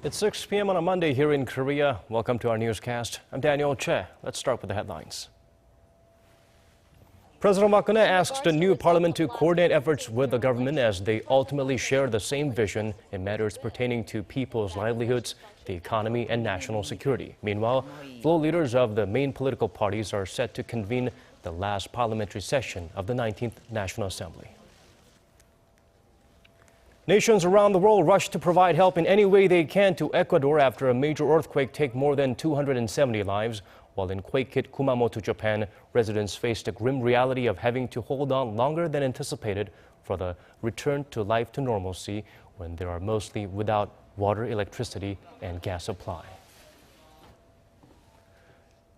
It's 6 p.m. on a Monday here in Korea. Welcome to our newscast. I'm Daniel Che. Let's start with the headlines. President Park Geun-hye asked the new parliament to coordinate efforts with the government as they ultimately share the same vision in matters pertaining to people's livelihoods, the economy, and national security. Meanwhile, floor leaders of the main political parties are set to convene the last parliamentary session of the 19th National Assembly. Nations around the world rush to provide help in any way they can to Ecuador after a major earthquake took more than 270 lives. While in quake-hit Kumamoto, Japan, residents faced the grim reality of having to hold on longer than anticipated for the return to life to normalcy when they are mostly without water, electricity, and gas supply.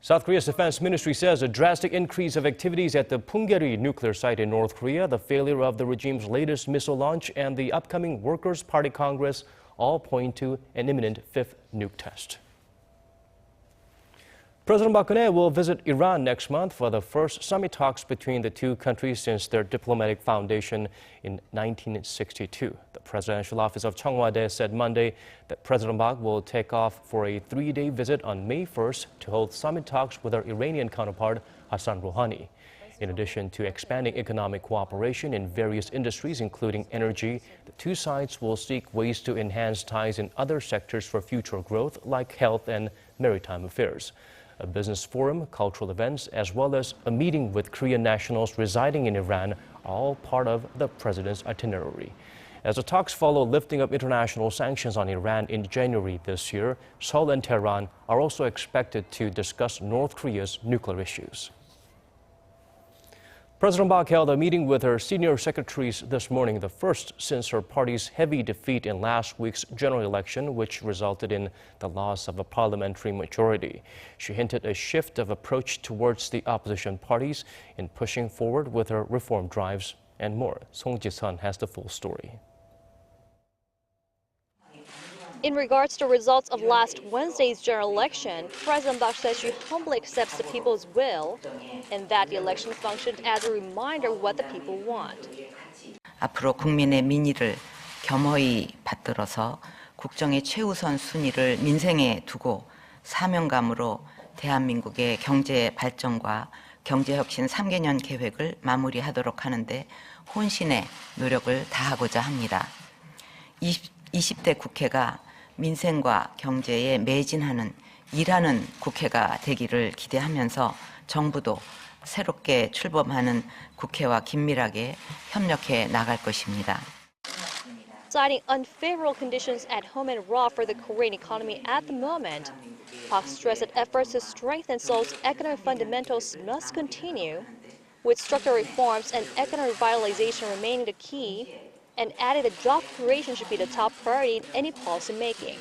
South Korea's defense ministry says a drastic increase of activities at the Punggye-ri nuclear site in North Korea, the failure of the regime's latest missile launch, and the upcoming Workers' Party Congress all point to an imminent fifth nuke test. President Park Geun-hye will visit Iran next month for the first summit talks between the two countries since their diplomatic foundation in 1962. The presidential office of Cheong Wa-dae said Monday that President Park will take off for a three-day visit on May 1st to hold summit talks with their Iranian counterpart, Hassan Rouhani. In addition to expanding economic cooperation in various industries, including energy, the two sides will seek ways to enhance ties in other sectors for future growth, like health and maritime affairs. A business forum, cultural events, as well as a meeting with Korean nationals residing in Iran are all part of the president's itinerary. As the talks follow lifting of international sanctions on Iran in January this year, Seoul and Tehran are also expected to discuss North Korea's nuclear issues. President Park held a meeting with her senior secretaries this morning, the first since her party's heavy defeat in last week's general election, which resulted in the loss of a parliamentary majority. She hinted a shift of approach towards the opposition parties in pushing forward with her reform drives and more. Song Ji-sun has the full story. In regards to the results of last Wednesday's general election, President Park says she humbly accepts the people's will and that the election functioned as a reminder of what the people want. 앞으로 국민의 민의를 겸허히 받들어서 국정의 최우선 순위를 민생에 두고 사명감으로 대한민국의 경제 발전과 경제혁신 3개년 계획을 마무리하도록 하는데 혼신의 노력을 다하고자 합니다. 20대 국회가 민생과 경제에 매진하는 일하는 국회가 되기를 기대하면서 정부도 새롭게 출범하는 국회와 긴밀하게 협력해 나갈 것입니다. Citing unfavorable conditions at home and abroad for the Korean economy at the moment, Park stressed that efforts to strengthen Seoul's economic fundamentals must continue, with structural reforms and economic revitalization remaining the key, and added that job creation should be the top priority in any policy making.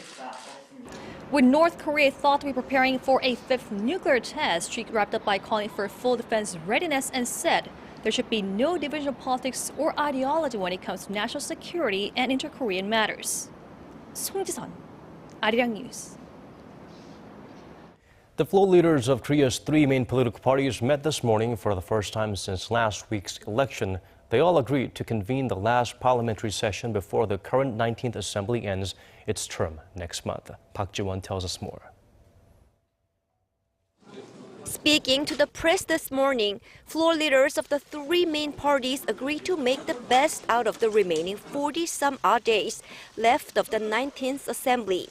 With North Korea thought to be preparing for a fifth nuclear test, she wrapped up by calling for full defense readiness and said there should be no division of politics or ideology when it comes to national security and inter-Korean matters. Song Ji-sun, Arirang News. The floor leaders of Korea's three main political parties met this morning for the first time since last week's election. They all agreed to convene the last parliamentary session before the current 19th Assembly ends its term next month. Park Ji-won tells us more. Speaking to the press this morning, floor leaders of the three main parties agreed to make the best out of the remaining 40-some-odd days left of the 19th Assembly.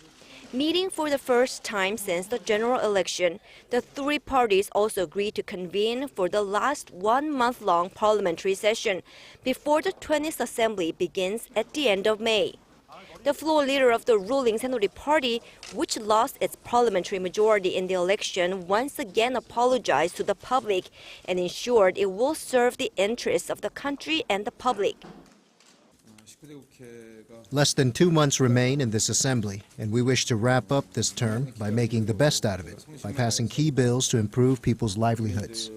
Meeting for the first time since the general election, the three parties also agreed to convene for the last one-month-long parliamentary session before the 20th Assembly begins at the end of May. The floor leader of the ruling Saenuri Party, which lost its parliamentary majority in the election, once again apologized to the public and ensured it will serve the interests of the country and the public. Less than 2 months remain in this assembly, and we wish to wrap up this term by making the best out of it, by passing key bills to improve people's livelihoods.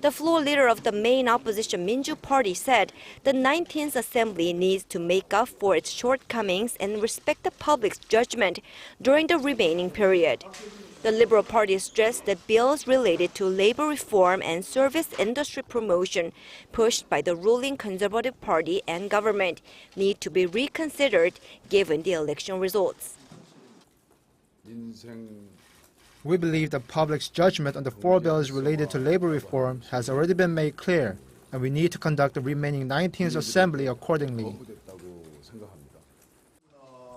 The floor leader of the main opposition Minju Party said the 19th Assembly needs to make up for its shortcomings and respect the public's judgment during the remaining period. The Liberal Party stressed that bills related to labor reform and service industry promotion pushed by the ruling Conservative Party and government need to be reconsidered given the election results. We believe the public's judgment on the 4 bills related to labor reform has already been made clear, and we need to conduct the remaining 19th Assembly accordingly.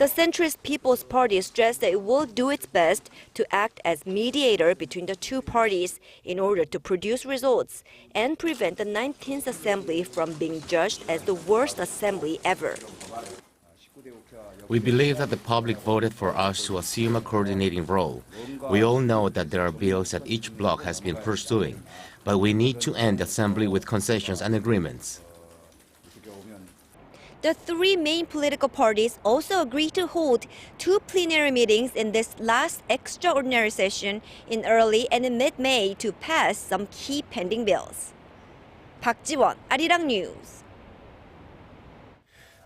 The centrist People's Party stressed that it will do its best to act as mediator between the two parties in order to produce results and prevent the 19th Assembly from being judged as the worst assembly ever. We believe that the public voted for us to assume a coordinating role. We all know that there are bills that each bloc has been pursuing, but we need to end the assembly with concessions and agreements. The 3 main political parties also agreed to hold 2 plenary meetings in this last extraordinary session in early and in mid-May to pass some key pending bills. Park Ji-won, Arirang News.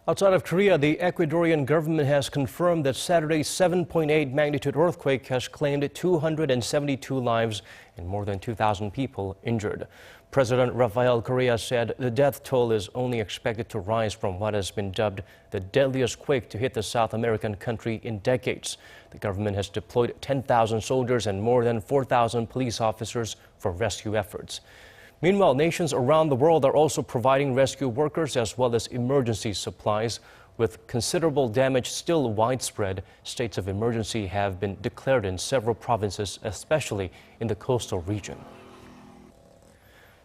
Outside of Korea, the Ecuadorian government has confirmed that Saturday's 7.8 magnitude earthquake has claimed 272 lives and more than 2,000 people injured. President Rafael Correa said the death toll is only expected to rise from what has been dubbed the deadliest quake to hit the South American country in decades. The government has deployed 10,000 soldiers and more than 4,000 police officers for rescue efforts. Meanwhile, nations around the world are also providing rescue workers as well as emergency supplies. With considerable damage still widespread, states of emergency have been declared in several provinces, especially in the coastal region.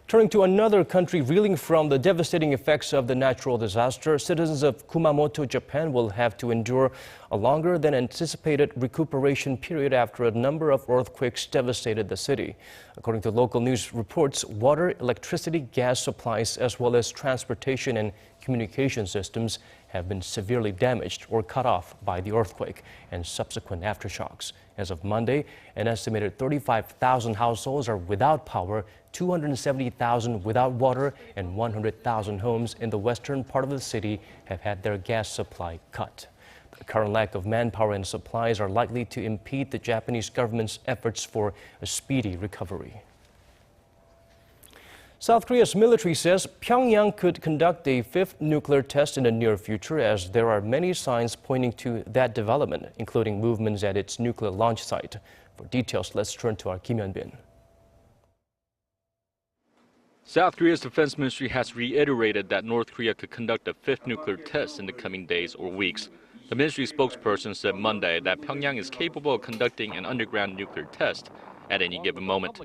Turning to another country reeling from the devastating effects of the natural disaster, citizens of Kumamoto, Japan will have to endure a longer than anticipated recuperation period after a number of earthquakes devastated the city. According to local news reports, water, electricity, gas supplies, as well as transportation and communication systems have been severely damaged or cut off by the earthquake and subsequent aftershocks. As of Monday, an estimated 35,000 households are without power, 270,000 without water, and 100,000 homes in the western part of the city have had their gas supply cut. The current lack of manpower and supplies are likely to impede the Japanese government's efforts for a speedy recovery. South Korea's military says Pyongyang could conduct a 5th nuclear test in the near future, as there are many signs pointing to that development, including movements at its nuclear launch site. For details, let's turn to our Kim Hyun-bin. South Korea's defense ministry has reiterated that North Korea could conduct a 5th nuclear test in the coming days or weeks. The ministry spokesperson said Monday that Pyongyang is capable of conducting an underground nuclear test at any given moment.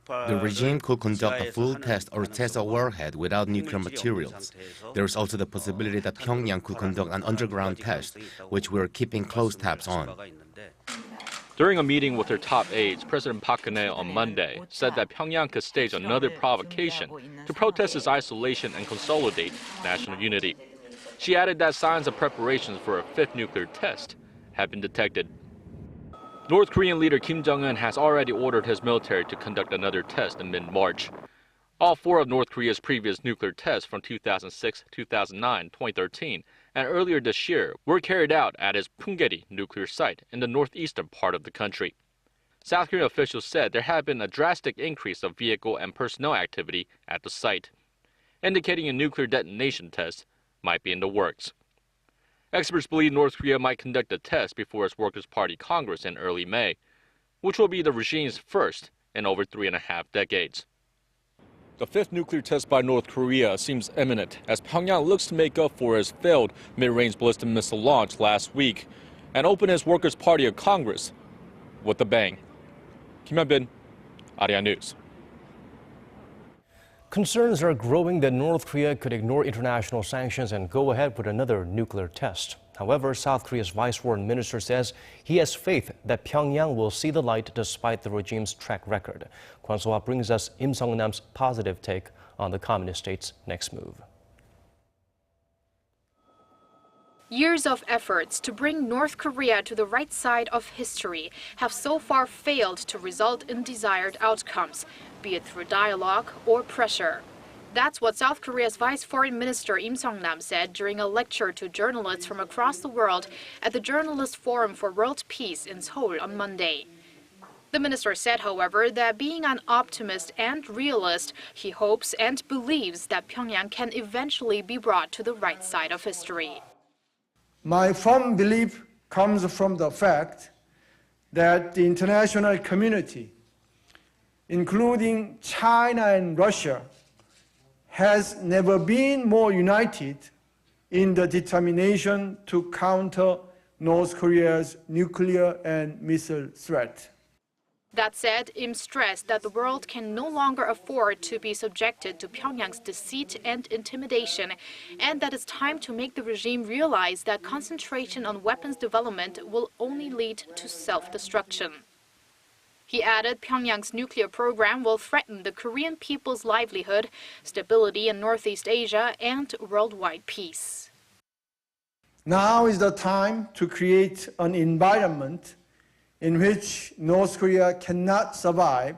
The regime could conduct a full test or test a warhead without nuclear materials. There is also the possibility that Pyongyang could conduct an underground test, which we're keeping close tabs on. During a meeting with her top aides, President Park Geun-hye on Monday said that Pyongyang could stage another provocation to protest its isolation and consolidate national unity. She added that signs of preparations for a 5th nuclear test have been detected. North Korean leader Kim Jong-un has already ordered his military to conduct another test in mid-March. All 4 of North Korea's previous nuclear tests from 2006, 2009, 2013, and earlier this year were carried out at its Punggye nuclear site in the northeastern part of the country. South Korean officials said there had been a drastic increase of vehicle and personnel activity at the site, indicating a nuclear detonation test might be in the works. Experts believe North Korea might conduct a test before its Workers' Party Congress in early May, which will be the regime's first in over 3.5 decades. The 5th nuclear test by North Korea seems imminent as Pyongyang looks to make up for its failed mid-range ballistic missile launch last week and open its Workers' Party of Congress with a bang. Kim Hyun-bin, Arirang News. Concerns are growing that North Korea could ignore international sanctions and go ahead with another nuclear test. However, South Korea's Vice Foreign Minister says he has faith that Pyongyang will see the light despite the regime's track record. Kwon So-hwa brings us Im Sung-nam's positive take on the communist state's next move. Years of efforts to bring North Korea to the right side of history have so far failed to result in desired outcomes, be it through dialogue or pressure. That's what South Korea's Vice Foreign Minister Im Sung-nam said during a lecture to journalists from across the world at the Journalist Forum for World Peace in Seoul on Monday. The minister said, however, that being an optimist and realist, he hopes and believes that Pyongyang can eventually be brought to the right side of history. My firm belief comes from the fact that the international community, including China and Russia, has never been more united in the determination to counter North Korea's nuclear and missile threat. That said, Im stressed that the world can no longer afford to be subjected to Pyongyang's deceit and intimidation, and that it's time to make the regime realize that concentration on weapons development will only lead to self-destruction. He added Pyongyang's nuclear program will threaten the Korean people's livelihood, stability in Northeast Asia, and worldwide peace. Now is the time to create an environment in which North Korea cannot survive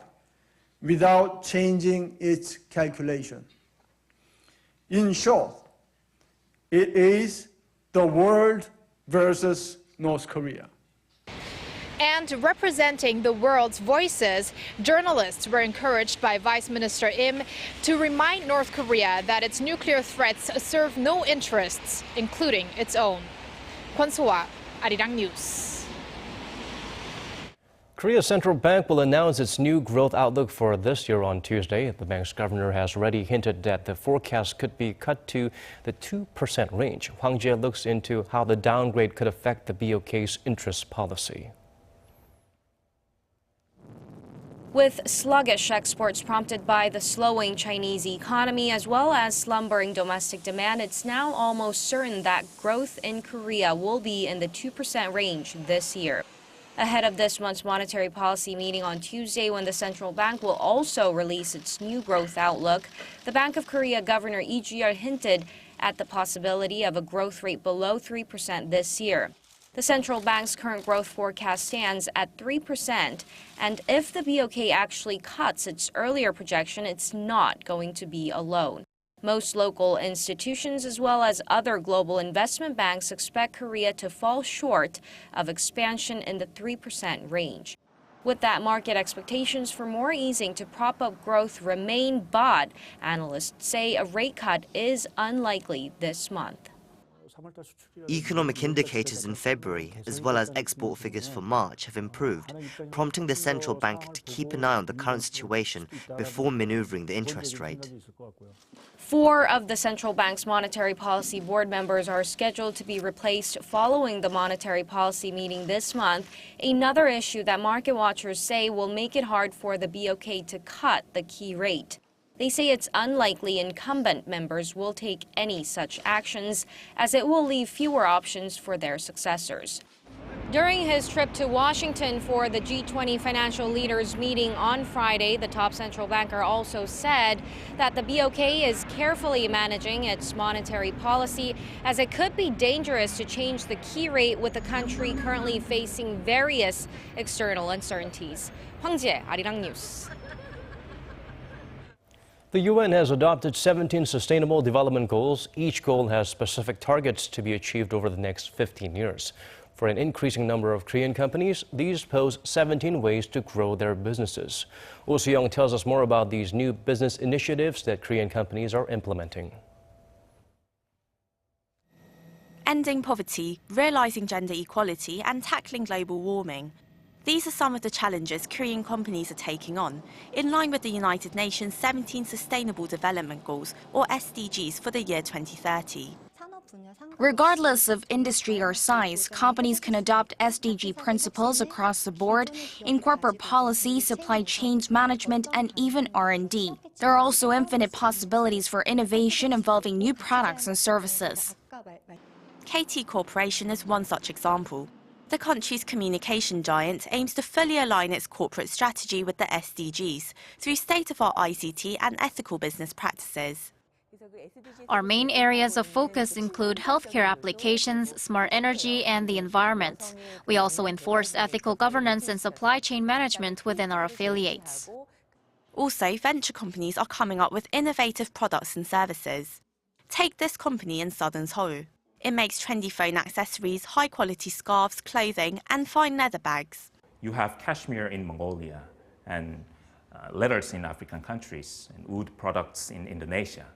without changing its calculation. In short, it is the world versus North Korea. And representing the world's voices, journalists were encouraged by Vice Minister Im to remind North Korea that its nuclear threats serve no interests, including its own. Kwon So-ah, Arirang News. Korea's central bank will announce its new growth outlook for this year on Tuesday. The bank's governor has already hinted that the forecast could be cut to the 2% range. Hwang Jae looks into how the downgrade could affect the BOK's interest policy. With sluggish exports prompted by the slowing Chinese economy as well as slumbering domestic demand, it's now almost certain that growth in Korea will be in the 2% range this year. Ahead of this month's monetary policy meeting on Tuesday, when the central bank will also release its new growth outlook, the Bank of Korea Governor Lee Ju-yeol hinted at the possibility of a growth rate below 3% this year. The central bank's current growth forecast stands at 3%, and if the BOK actually cuts its earlier projection, it's not going to be alone. Most local institutions as well as other global investment banks expect Korea to fall short of expansion in the 3% range. With that, market expectations for more easing to prop up growth remain, but analysts say a rate cut is unlikely this month. Economic indicators in February, as well as export figures for March, have improved, prompting the central bank to keep an eye on the current situation before maneuvering the interest rate. 4 of the central bank's monetary policy board members are scheduled to be replaced following the monetary policy meeting this month, another issue that market watchers say will make it hard for the BOK to cut the key rate. They say it's unlikely incumbent members will take any such actions, as it will leave fewer options for their successors. During his trip to Washington for the G20 financial leaders meeting on Friday, the top central banker also said that the BOK is carefully managing its monetary policy, as it could be dangerous to change the key rate with the country currently facing various external uncertainties. Hwang Jae, Arirang News. The UN has adopted 17 Sustainable Development Goals. Each goal has specific targets to be achieved over the next 15 years. For an increasing number of Korean companies, these pose 17 ways to grow their businesses. Oh Soo-young tells us more about these new business initiatives that Korean companies are implementing. Ending poverty, realizing gender equality, and tackling global warming. These are some of the challenges Korean companies are taking on, in line with the United Nations 17 Sustainable Development Goals, or SDGs, for the year 2030. Regardless of industry or size, companies can adopt SDG principles across the board in corporate policy, supply chains management, and even R&D. There are also infinite possibilities for innovation involving new products and services. KT Corporation is one such example. The country's communication giant aims to fully align its corporate strategy with the SDGs through state-of-the-art ICT and ethical business practices. Our main areas of focus include healthcare applications, smart energy, and the environment. We also enforce ethical governance and supply chain management within our affiliates. Also, venture companies are coming up with innovative products and services. Take this company in southern Seoul. It makes trendy phone accessories, high-quality scarves, clothing, and fine leather bags. You have cashmere in Mongolia, and leathers in African countries, and wood products in Indonesia.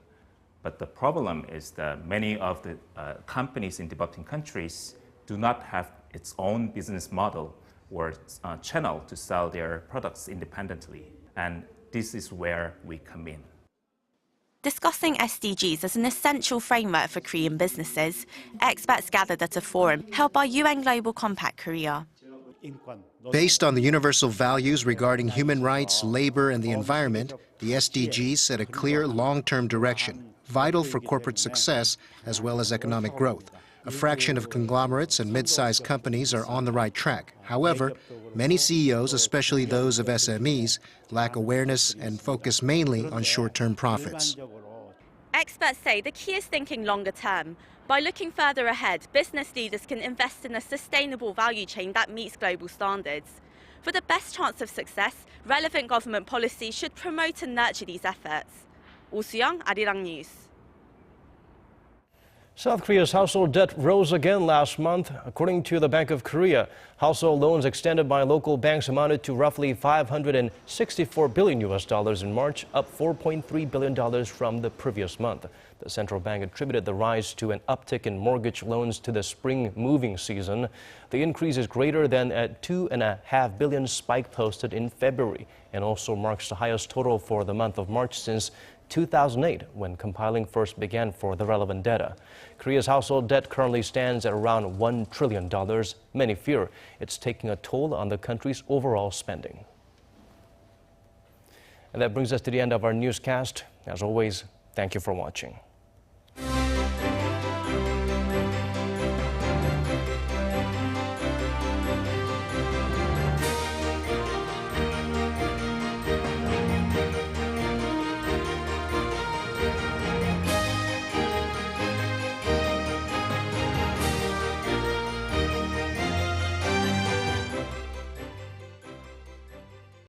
But the problem is that many of the companies in developing countries do not have its own business model or channel to sell their products independently. And this is where we come in. Discussing SDGs as an essential framework for Korean businesses, experts gathered at a forum held by UN Global Compact Korea. Based on the universal values regarding human rights, labor, and the environment, the SDGs set a clear long-term direction, vital for corporate success as well as economic growth. A fraction of conglomerates and mid-sized companies are on the right track. However, many CEOs, especially those of SMEs, lack awareness and focus mainly on short-term profits. Experts say the key is thinking longer term. By looking further ahead, business leaders can invest in a sustainable value chain that meets global standards. For the best chance of success, relevant government policy should promote and nurture these efforts. Oh Soo-young, Arirang News. South Korea's household debt rose again last month. According to the Bank of Korea, household loans extended by local banks amounted to roughly $564 billion in March, up $4.3 billion from the previous month. The central bank attributed the rise to an uptick in mortgage loans to the spring moving season. The increase is greater than a $2.5 billion spike posted in February and also marks the highest total for the month of March since 2008, when compiling first began for the relevant data. Korea's household debt currently stands at around $1 trillion. Many fear it's taking a toll on the country's overall spending. And that brings us to the end of our newscast. As always, thank you for watching.